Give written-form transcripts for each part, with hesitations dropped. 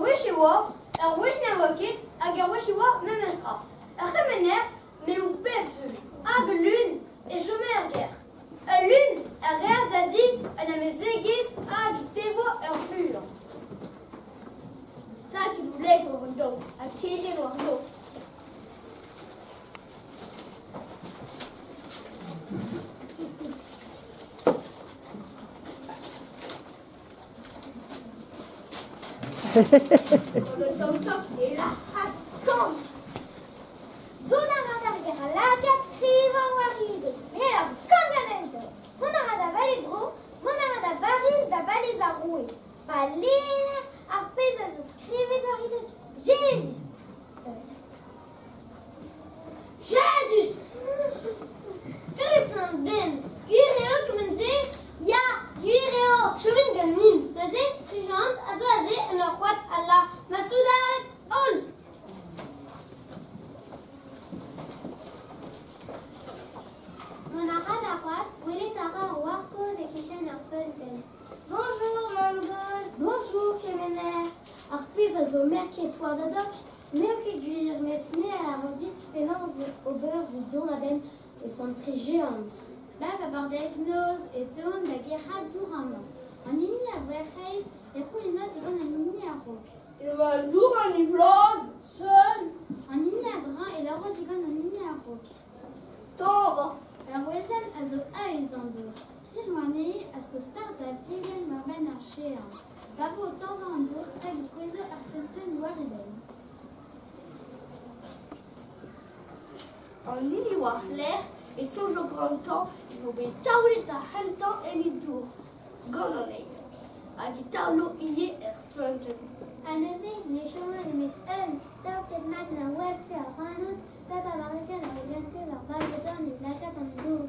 wishiwa, wishnawakit, wishiwa memesra. Remener, mais ou pepsul, lune et chomerger. Lune, res dadi, anamezegis, tevo fur. Ça qui vous laisse au dos, à qui est le dos. Le tom-tom et la rascante. Donarada regara lagat scriva warido. Mela conganento. Monarada valibro, monarada baris da baliza roue. Balena arpeza zo scrive dorido. Jesus. Jesus! Philippe Ben, Gureo commencé, ya Gureo, Chevin Ganin, Zazé, Prigente, Azoazé, et le roi Allah, Masouda, Ol. Monarada roi, wele tara warko de kishen arpenten. Bonjour, Mangos. Bonjour, Kemener. Arpeza zo merket dadok, Meuke guir, mais à la rendite spélance au beurre du don la benne de son très géante. Bava bordez nos et ton la guerra durament. En ligne à Verreis, et pour les notes, on a ligne à roc. Il va dur en iflose, seul. En ligne à Drin et la route en ligne à roc. Tombe. La voisine a zo aizando. Pirmoine à ce que start la ville marben archer. Bavo autant en bourg, tag coiso arfenten wariden. En ligne war l'air, et songe au grand temps, il faut bien tauler ta hantan et les tours. Gononei. A guitaulo ié erfunten. En effet, les chemins de mettre tant que maintenant welfare rano, papa barrican a regardé leur balle de donne et la carte en dos.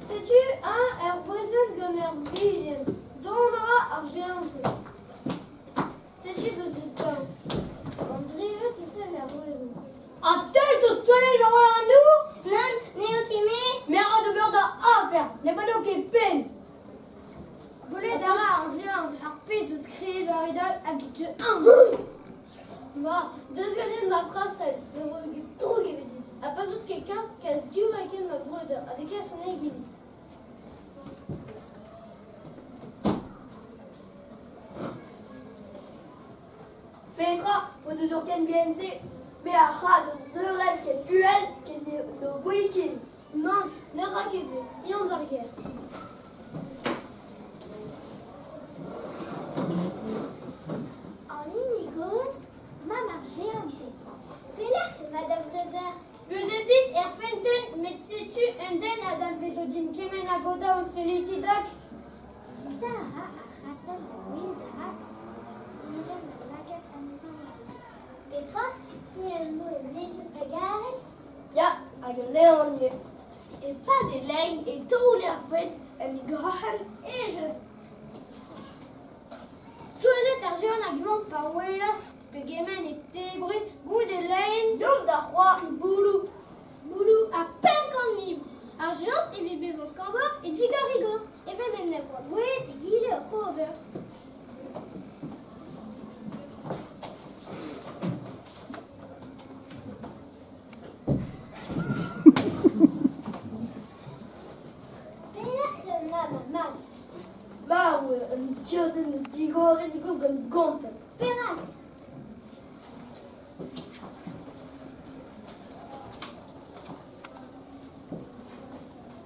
Sais-tu un herboisel gonerville, donnera argent. Sais-tu de ce temps? André, tu sais l'herboisel. A tête au soleil, j'aurai un nous? Non, néo-kimé. Mais à de beurre à faire, les panneaux qui peine. Volet d'ara argent, arpé se scrie de haridol à qui tu Bah, deuxième la phrase, le regard trop qui veut dire. À pas d'autre quelqu'un qui a dit ou avec ma brode, avec elle son aiguille. Petra, ou de Durken BNC, mais à ras de Zerel, qu'elle UL, qu'elle est de Boilikin. Non, ne raquez-y, et en derrière. En inigos, ma marché en tête. Pénère, Madame Brother. Le dédit erfenten, mais sais-tu un den à dan besodin kemen à goda ou selitidoc? Sita a rastan la wildara, et j'aime la lagat à maison. Petra, c'était un mot léger pagares. Ya, à Léon. Et pas de laine et tous les arbres, un grand et je. Tous les argent argument par Wheelas, Pegeman et Tébri, goût de laine, Yom d'Arroi, Boulou. boulou à peine qu'en libre. Argent et les maisons scambor et Gigarigo. Et même les bois bouées et guilles au rover. Bah, ouais, un tio de nous digor et digor comme gonte. Pérac.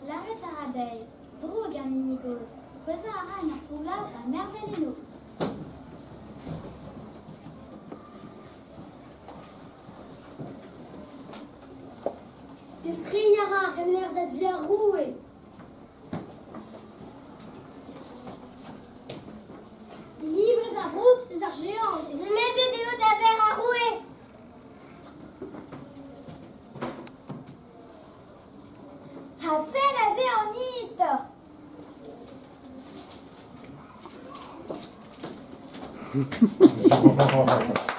L'arrêt taradei, drogue en inigos. Cosa ara na pula a merveleno. Istriara, remer da diaroué. Livre d'un roux, des argents. Tu mets des hauts d'affaires à rouer. Hasen azé en histoire. Je comprends.